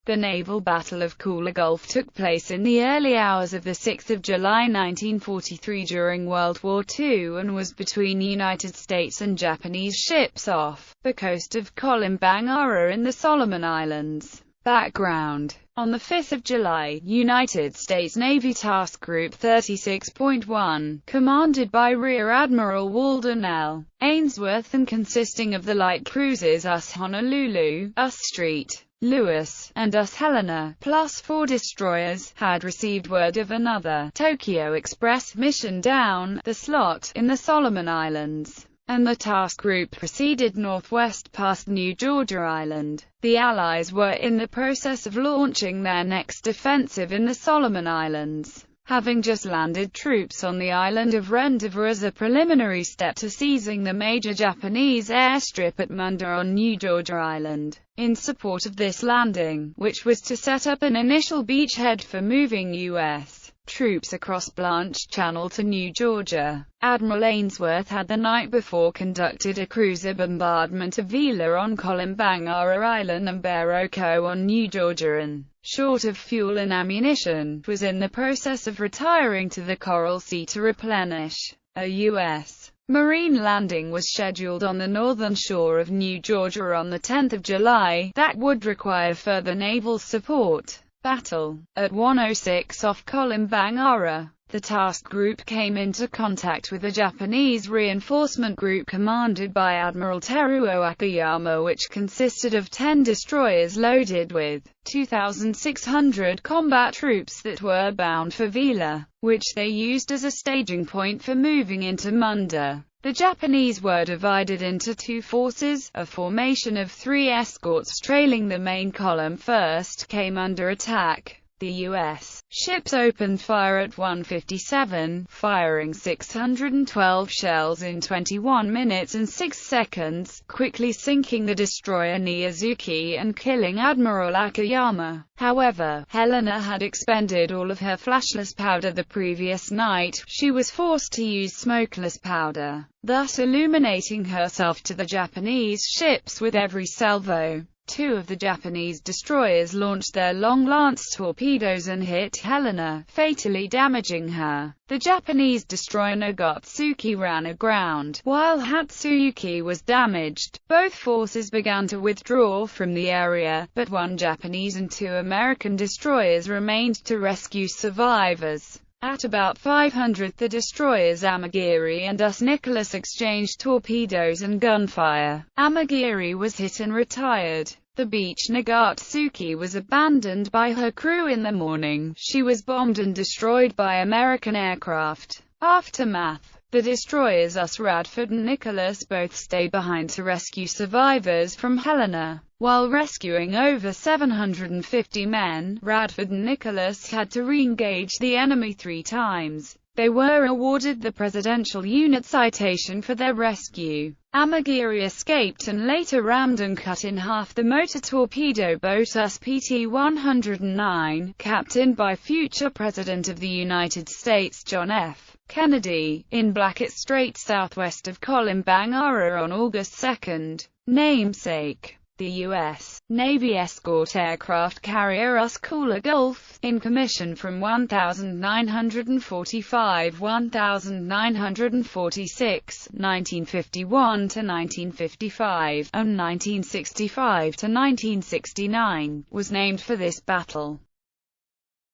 The naval Battle of Kula Gulf took place in the early hours of 6 July 1943 during World War II and was between United States and Japanese ships off the coast of Kolombangara in the Solomon Islands. Background: on 5 July, United States Navy Task Group 36.1, commanded by Rear Admiral Walden L. Ainsworth and consisting of the light cruisers US Honolulu, US Street, Lewis, and US Helena, plus 4 destroyers, had received word of another Tokyo Express mission down the slot in the Solomon Islands, and the task group proceeded northwest past New Georgia Island. The Allies were in the process of launching their next offensive in the Solomon Islands, having just landed troops on the island of Rendezvous as a preliminary step to seizing the major Japanese airstrip at Munda on New Georgia Island. In support of this landing, which was to set up an initial beachhead for moving U.S. troops across Blanche Channel to New Georgia, Admiral Ainsworth had the night before conducted a cruiser bombardment of Vila on Kolombangara Island and Barroco on New Georgia and, short of fuel and ammunition, was in the process of retiring to the Coral Sea to replenish. A U.S. Marine landing was scheduled on the northern shore of New Georgia on 10 July, that would require further naval support. Battle. At 1:06 off Kolombangara, the task group came into contact with a Japanese reinforcement group commanded by Admiral Teruo Akiyama, which consisted of 10 destroyers loaded with 2,600 combat troops that were bound for Vila, which they used as a staging point for moving into Munda. The Japanese were divided into 2 forces, a formation of 3 escorts trailing the main column first came under attack. The U.S. ships opened fire at 1:57, firing 612 shells in 21 minutes and 6 seconds, quickly sinking the destroyer Niyazuki and killing Admiral Akiyama. However, Helena had expended all of her flashless powder the previous night. She was forced to use smokeless powder, thus illuminating herself to the Japanese ships with every salvo. 2 of the Japanese destroyers launched their long lance torpedoes and hit Helena, fatally damaging her. The Japanese destroyer Nagatsuki ran aground, while Hatsuyuki was damaged. Both forces began to withdraw from the area, but 1 Japanese and 2 American destroyers remained to rescue survivors. At about 500, the destroyers Amagiri and US Nicholas exchanged torpedoes and gunfire. Amagiri was hit and retired. The beach Nagatsuki was abandoned by her crew in the morning. She was bombed and destroyed by American aircraft. Aftermath: the destroyers US Radford and Nicholas both stayed behind to rescue survivors from Helena. While rescuing over 750 men, Radford and Nicholas had to re-engage the enemy 3 times. They were awarded the Presidential Unit Citation for their rescue. Amagiri escaped and later rammed and cut in half the motor torpedo boat US PT-109, captained by future President of the United States John F. Kennedy, in Blackett Strait southwest of Kolombangara on August 2. Namesake: the U.S. Navy escort aircraft carrier US Kula Gulf, in commission from 1945–1946, 1951–1955, and 1965–1969, was named for this battle.